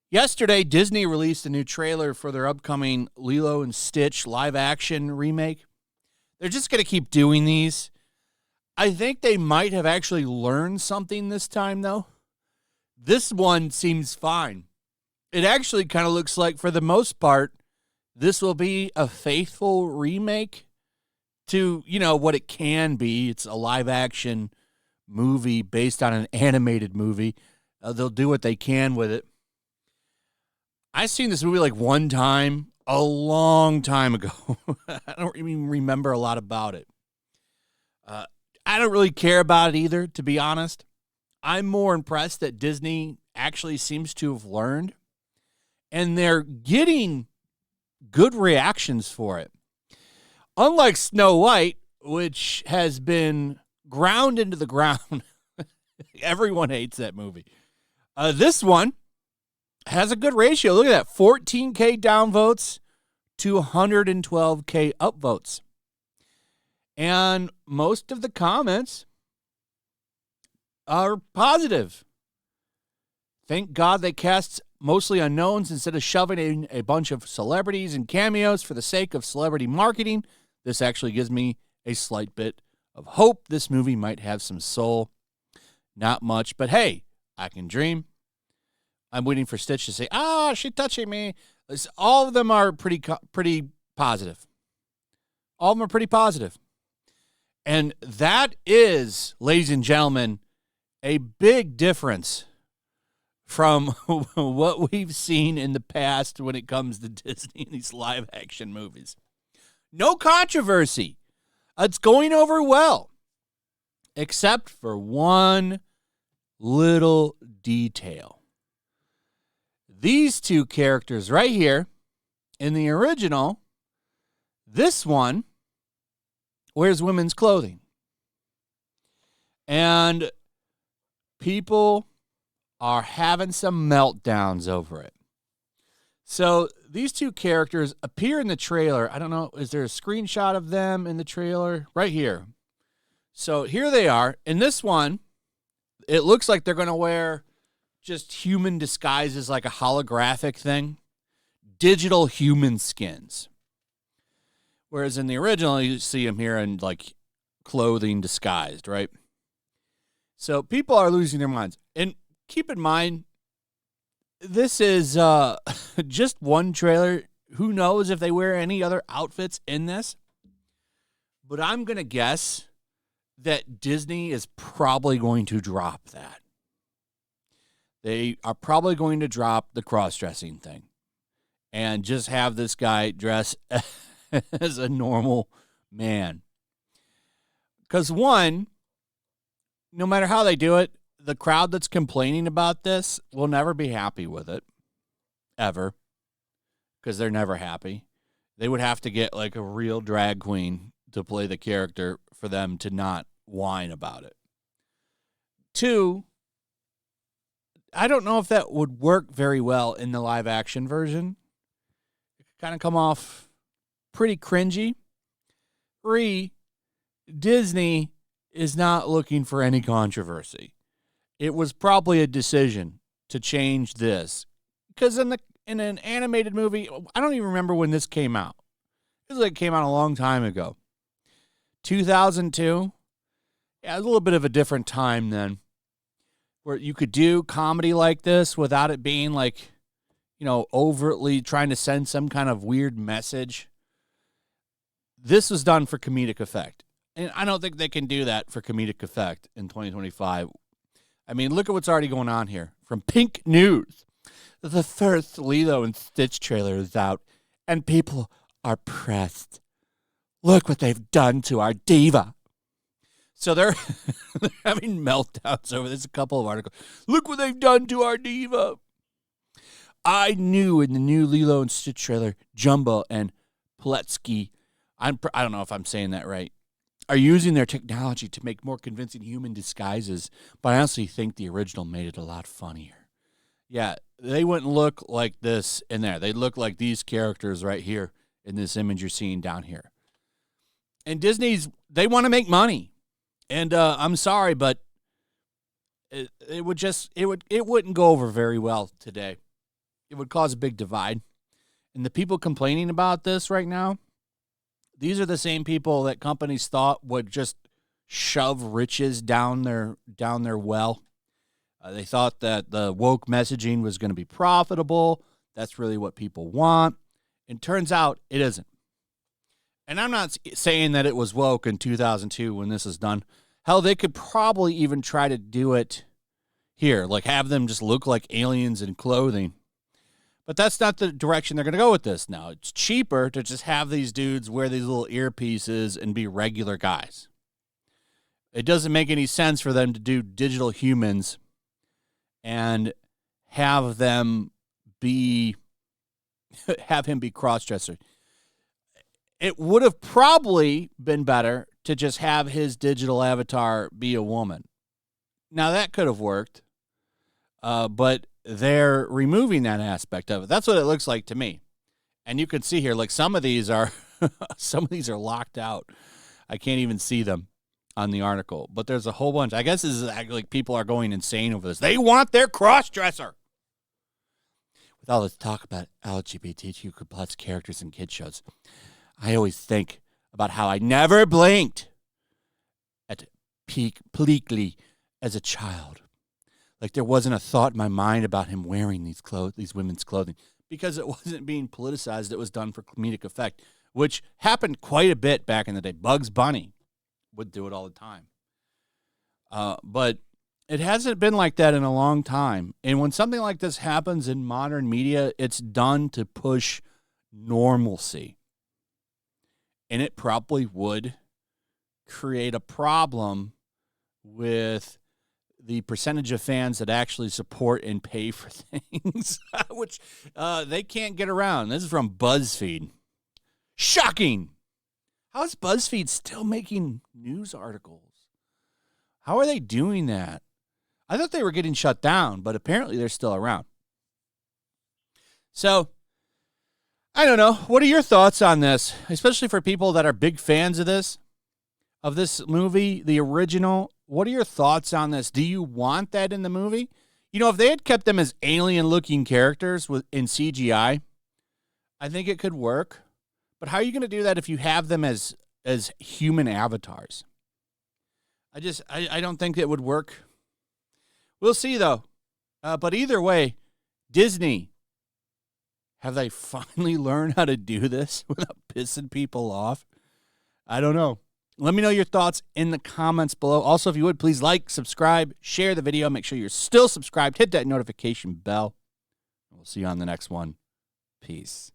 Yesterday, Disney released a new trailer for their upcoming Lilo and Stitch live-action remake. They're just going to keep doing these. I think they might have actually learned something this time, though. This one seems fine. It actually kind of looks like, for the most part, this will be a faithful remake to, what it can be. It's a live-action movie based on an animated movie. They'll do what they can with it. I seen this movie like one time, a long time ago. I don't even remember a lot about it. I don't really care about it either, to be honest. I'm more impressed that Disney actually seems to have learned, and they're getting good reactions for it. Unlike Snow White, which has been ground into the ground. Everyone hates that movie. This one has a good ratio. Look at that. 14K downvotes to 112K upvotes. And most of the comments are positive. Thank God they cast mostly unknowns instead of shoving in a bunch of celebrities and cameos for the sake of celebrity marketing. This actually gives me a slight bit of hope this movie might have some soul. Not much, but hey, I can dream. I'm waiting for Stitch to say, she's touching me. All of them are pretty positive. All of them are pretty positive. And that is, ladies and gentlemen, a big difference from what we've seen in the past when it comes to Disney and these live-action movies. No controversy. It's going over well, except for one little detail. These two characters right here, in the original, this one wears women's clothing. And people are having some meltdowns over it. So these two characters appear in the trailer. I don't know, is there a screenshot of them in the trailer? Right here. So here they are. In this one, it looks like they're going to wear just human disguises, like a holographic thing. Digital human skins. Whereas in the original, you see them here in like clothing disguised, right? So people are losing their minds. And keep in mind, this is just one trailer. Who knows if they wear any other outfits in this? But I'm going to guess that Disney is probably going to drop that. They are probably going to drop the cross-dressing thing and just have this guy dress as a normal man. Because one, no matter how they do it, the crowd that's complaining about this will never be happy with it, ever, because they're never happy. They would have to get like a real drag queen to play the character for them to not whine about it. Two, I don't know if that would work very well in the live action version. It could kind of come off pretty cringy. Three, Disney is not looking for any controversy. It was probably a decision to change this. Because in an animated movie, I don't even remember when this came out. It came out a long time ago. 2002? Yeah, it was a little bit of a different time then, where you could do comedy like this without it being like, overtly trying to send some kind of weird message. This was done for comedic effect. And I don't think they can do that for comedic effect in 2025. I mean, look at what's already going on here. From Pink News, the first Lilo and Stitch trailer is out, and people are pressed. Look what they've done to our diva. So they're having meltdowns over this. A couple of articles. Look what they've done to our diva. I knew in the new Lilo and Stitch trailer, Jumbo and Pleakley, I don't know if I'm saying that right, are using their technology to make more convincing human disguises, but I honestly think the original made it a lot funnier. Yeah, they wouldn't look like this in there. They'd look like these characters right here in this image you're seeing down here. And they want to make money. And I'm sorry, but it wouldn't go over very well today. It would cause a big divide. And the people complaining about this right now, these are the same people that companies thought would just shove riches down their well. They thought that the woke messaging was going to be profitable. That's really what people want. And turns out it isn't. And I'm not saying that it was woke in 2002 when this is done. Hell, they could probably even try to do it here, like have them just look like aliens in clothing. But that's not the direction they're going to go with this now. It's cheaper to just have these dudes wear these little earpieces and be regular guys. It doesn't make any sense for them to do digital humans and have him be cross-dresser. It would have probably been better to just have his digital avatar be a woman. Now, that could have worked, but they're removing that aspect of it. That's what it looks like to me. And you can see here, like some of these are locked out. I can't even see them on the article, but there's a whole bunch. I guess this is like people are going insane over this. They want their cross-dresser. With all this talk about LGBTQ plus characters in kid shows, I always think about how I never blinked at Pleakley as a child. Like there wasn't a thought in my mind about him wearing these women's clothing, because it wasn't being politicized. It was done for comedic effect, which happened quite a bit back in the day. Bugs Bunny would do it all the time. But it hasn't been like that in a long time. And when something like this happens in modern media, it's done to push normalcy. And it probably would create a problem with the percentage of fans that actually support and pay for things, which they can't get around. This is from BuzzFeed. Shocking. How is BuzzFeed still making news articles? How are they doing that? I thought they were getting shut down, but apparently they're still around. So, I don't know. What are your thoughts on this, especially for people that are big fans of this movie, the original? What are your thoughts on this? Do you want that in the movie? You know, if they had kept them as alien-looking characters in CGI, I think it could work. But how are you going to do that if you have them as human avatars? I don't think it would work. We'll see, though. But either way, Disney, have they finally learned how to do this without pissing people off? I don't know. Let me know your thoughts in the comments below. Also, if you would, please like, subscribe, share the video. Make sure you're still subscribed. Hit that notification bell. We'll see you on the next one. Peace.